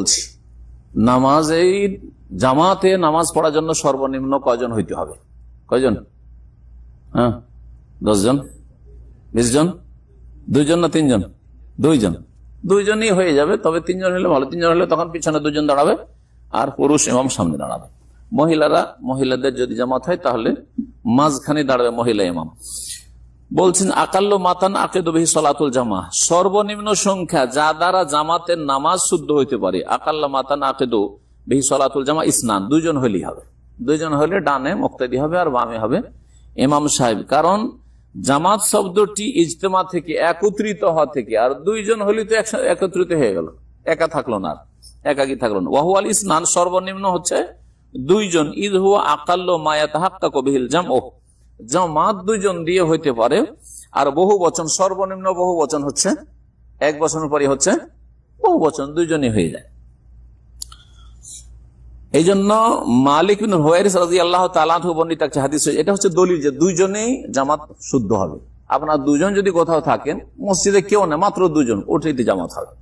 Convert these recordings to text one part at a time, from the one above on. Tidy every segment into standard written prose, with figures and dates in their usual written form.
বলছি নামাজ, এই জামাতে নামাজ পড়ার জন্য সর্বনিম্ন কয়জন হইতে হবে? কয়জন? 10 জন, 20 জন, 2 জন না 3 জন? 2 জন, 2 জনই হয়ে যাবে। তবে 3 জন হলে ভালো। 3 জন হলে তখন পিছনে 2 জন দাঁড়াবে আর পুরুষ ইমাম সামনে দাঁড়াবে। মহিলাদের যদি জামাত হয় তাহলে মাঝখানে দাঁড়াবে মহিলা ইমাম। বলছেন আকাল্লু মাতান আকিদু বিহি সালাতুল জামা, সর্বনিম্ন সংখ্যা যা দ্বারা জামাতের নামাজ শুদ্ধ হইতে পারে। আকাল্লু মাতান আকিদু বিহি সালাতুল জামা ইসনান, 2 জন হলেই হবে। 2 জন হলে ডানে মুক্তাদি হবে আর বামে হবে ইমাম সাহেব। কারণ জামাত শব্দটি ইজতেমা থেকে, একত্রিত হওয়া থেকে, আর 2 জন হলে তো একত্রিত হয়ে গেল, একা থাকলো না, একাকি থাকলো না। ওয়াহুয়াল ইসনান, সর্বনিম্ন হচ্ছে 2 জন। ইদ হুয়া আকাল্লু মা ইয়াতাহাক্কাকু বিহিল জামউ, জামাত 2 জন দিয়ে হইতে পারে। আর বহু বচন, সর্বনিম্ন বহু বচন হচ্ছে 1 বছরের পরে হচ্ছে বহু বচন, 2 জনই হয়ে যায়। এই জন্য মালিক বিন হুয়াইরিস রাদিয়াল্লাহু তাআলা আনহু বর্ণিত একটা হাদিস, এটা হচ্ছে দলিল যে 2 জনেই জামাত শুদ্ধ হবে। আপনার 2 জন যদি কোথাও থাকেন, মসজিদে কেউ না, মাত্র 2 জন, ওটাইতে জামাত হবে।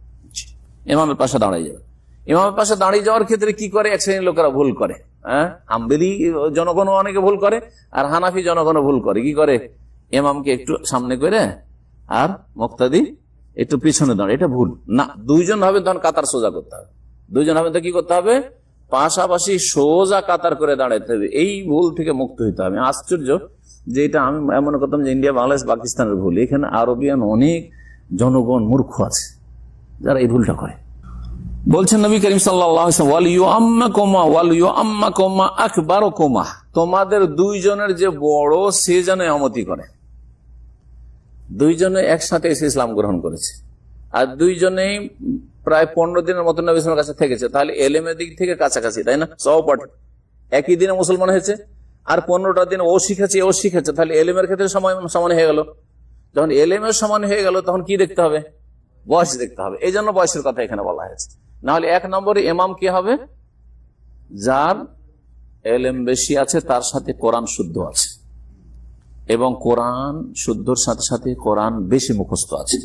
ইমামের পাশে দাঁড়িয়ে যাবে। ইমামের পাশে দাঁড়িয়ে যাওয়ার ক্ষেত্রে কি করে? এক শ্রেণীর লোকেরা ভুল করে। হাম্বলি জনগণ অনেকে ভুল করে, আর হানাফি জনগণ ভুল করে। কি করে? ইমামকে একটু সামনে করে আর মুক্তাদি একটু পিছনে দাঁড়ায়। এটা ভুল না। 2 জন হবে তখন কাতার সোজা করতে হবে। 2 জন হবে তো কি করতে হবে? পাশাপাশি সোজা কাতার করে দাঁড়াইতে হবে। এই ভুল থেকে মুক্ত হইতে হবে। আশ্চর্য যে এটা আমি মনে করতাম যে ইন্ডিয়া, বাংলাদেশ, পাকিস্তানের ভুল। এখানে আরবিয়ান অনেক জনগণ মূর্খ আছে যারা এই ভুলটা করে। বলছেন নবী করিম সাল্লাল্লাহু আলাইহি ওয়াসাল্লাম, তোমাদের 2 জনের যে বড়, সে যেন ইমামতি করে। 2 জনে একসাথে এসে ইসলাম গ্রহণ করেছে, আর 2 জনেই প্রায় 15 দিনের মতো নবী সাল্লাল্লাহু আলাইহি ওয়াসাল্লামের কাছে থেকেছে। তাহলে এলেমের দিক থেকে কাছাকাছি, তাই না? সহপাঠী, একই দিনে মুসলমান হয়েছে, আর 15টা দিন ও শিখেছে, ও শিখেছে। তাহলে এলেমের ক্ষেত্রে সমান হয়ে গেল। যখন এলেমের সমান হয়ে গেল, তখন কি দেখতে হবে? বয়স দেখতে হবে। এই জন্য বয়সের কথা এখানে বলা হয়েছে। না হলে 1 নম্বরে ইমাম কি হবে? যার এলেম বেশি আছে, তার সাথে কোরআন শুদ্ধ আছে, এবং কোরআন শুদ্ধর সাথে সাথে কোরআন বেশি মুখস্থ আছে।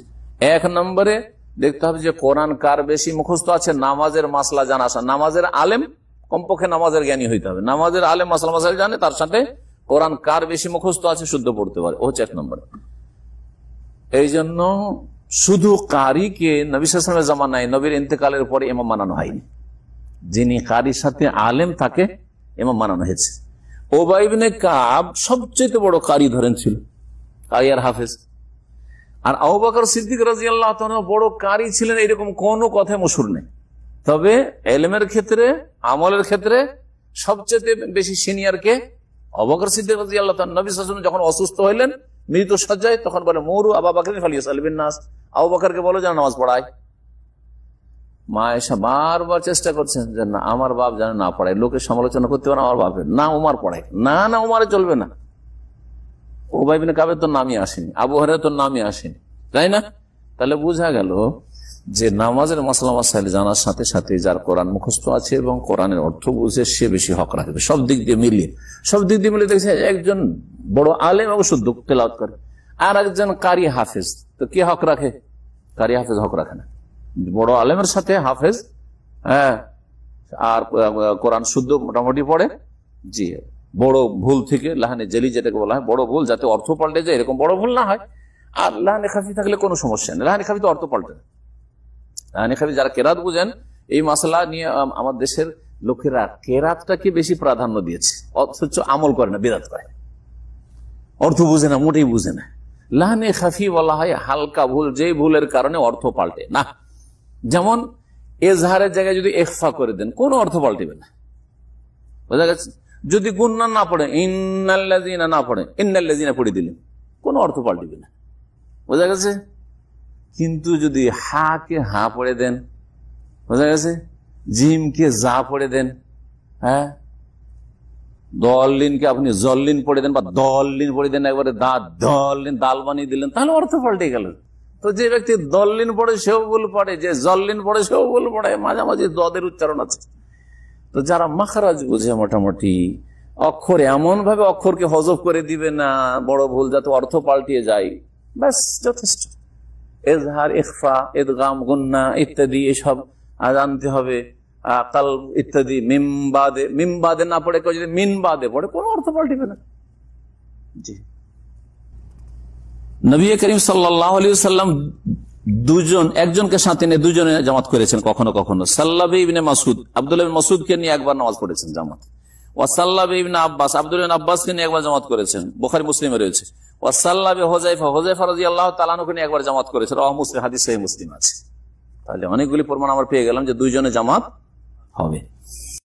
1 নম্বরে দেখতে হবে যে কোরআন কার বেশি মুখস্থ আছে, নামাজের মাসলা জানা আছে, নামাজের আলেম, কমপক্ষে নামাজের জ্ঞানী হইতে হবে। নামাজের আলেম মাসলা মাসাইল জানে, তার সাথে কোরআন কার বেশি মুখস্থ আছে, শুদ্ধ পড়তে পারে, ও হচ্ছে 1 নম্বরে। এই জন্য শুধু কারিকে নবী সাল্লাল্লাহু আলাইহি ওয়াসাল্লামের জামানায়, নবীর ইন্তেকালের পরে ইমাম বানানো হয়নি। যিনি কারির সাথে আলেম, তাকে ইমাম বানানো হয়েছে। উবাই ইবনে কাব সবচেয়ে বড় কারি ধরেন ছিল, কারি আর হাফেজ। আর আবু বকর সিদ্দিক রাদিয়াল্লাহু তাআলা বড় কারি ছিলেন, এরকম কোনো কথায় মশহুর নেই। তবে ইলমের ক্ষেত্রে, আমলের ক্ষেত্রে সবচেয়ে বেশি সিনিয়র কে? আবু বকর সিদ্দিক রাদিয়াল্লাহু তাআলা। নবী সাল্লাল্লাহু আলাইহি ওয়াসাল্লাম যখন অসুস্থ হইলেন, মৃত সজ্জায়, তখন বলে মুরু আবু বকর ফালিয়াসাল্লি বিন নাস, আবু বকরকে বলো যেন নামাজ পড়ায়। মা আয়েশা বারবার চেষ্টা করছেন যে না, আমার বাপ যেন না পড়ায়। লোকের সমালোচনা করতে পারে আমার বাপের, না উমার পড়ায়, না উমারে চলবে না। উবাই ইবনে কাবের তো নামই আসেনি, আবু হুরায়রা তো নামই আসেনি, তাই না? তাহলে বোঝা গেল যে নামাজের মাসলা মাসাইল জানার সাথে সাথে যার কোরআন মুখস্থ আছে এবং কোরআনের অর্থ বুঝে, সে বেশি হক রাখবে। সব দিক দিয়ে মিলিয়ে দেখছে একজন বড় আলেম এবং শুদ্ধ তেলাওয়াত করে, আর একজন কারি হাফেজ, তো কে হক রাখে? কারি হাফেজ হক রাখে না। বড় আলেমের সাথে হাফেজ, আর কোরআন শুদ্ধ মোটামুটি পড়ে। জি, বড় ভুল থেকে লাহানে জেলি যেটাকে বলা হয়, বড় ভুল যাতে অর্থ পাল্টে যায়, এরকম বড় ভুল না হয়। আর লাহানে খাফি থাকলে কোনো সমস্যা নেই। লাহানে খাফি তো অর্থ পাল্টে না। লাহানে খাফি যারা কেরাত বুঝেন, এই মাসলা নিয়ে আমার দেশের লোকেরা কেরাতটাকে বেশি প্রাধান্য দিয়েছে, অথচ আমল করে না, বিদআত করে, অর্থ বুঝে না, মোটেই বুঝে না। লাহানে খাফি বলা হয় হালকা ভুল, যে ভুলের কারণে অর্থ পাল্টে না। যেমন এজহারের জায়গায় যদি ইখফা করে দেন, কোনো অর্থ পাল্টেবে না, বোঝা গেছে? যদি গুন্না না পড়ে, ইন্নাল্লাযীনা না পড়ে, ইন্নাল্লাযীনা পড়ে দিলেন, কোনো অর্থ পাল্টেবে না, বোঝা গেছে? কিন্তু যদি হা কে হা পড়ে দেন, বোঝা গেছে? জিম কে যা পড়ে দেন, দলিনকে আপনি জল্লিন পড়ে দেন, বা দলিন পড়ে দেন, একবারে দলিন দাল বানিয়ে দিলেন, তাহলে অর্থ পাল্টে গেল। তো যে ব্যক্তি দলিন পড়ে সেও ভুল পড়ে, যে জল্লিন পড়ে সেও ভুল পড়ে, মাঝামাঝি দদের উচ্চারণ আছে। তো যারা মাখরাজ বুঝে, মোটামুটি অক্ষর এমন ভাবে অক্ষরকে হজব করে দিবে না বড় ভুল যাতে অর্থ পাল্টিয়ে যায়, ব্যাস যথেষ্ট। এজহার, ইখফা, ইদগাম, গুন্না ইত্যাদি এসব জানতে হবে কাল ইত্যাদি, মিমবাদে না পড়ে কেউ যদি মিনবাদে পড়ে কোনো অর্থ পাল্টিবে না। জি, নবী করিম সাল্লাল্লাহু আলাইহি ওয়াসাল্লাম একজনকে সাথে নিয়ে দুজনে জামাত করেছেন কখনো কখনো। সাল্লাবি ইবনে মাসউদ, আব্দুল্লাহ ইবনে মাসউদকে নিয়ে একবার নামাজ পড়েছেন জামাত। ওয়াসাল্লাবি ইবনে আব্বাস, আব্দুল্লাহ ইবনে আব্বাসকে নিয়ে একবার জামাত করেছেন, বুখারী মুসলিমে রয়েছে। ওয়াসাল্লাবি হুযায়ফা, হুযায়ফা রাদিয়াল্লাহু তাআলা আনহুকে নিয়ে একবার জামাত করেছেন, রাওয়াহু মুসলিম, হাদিস সহিহ মুসলিম আছে। তাহলে অনেকগুলি প্রমাণ আমরা পেয়ে গেলাম যে দুইজনে জামাত হবে।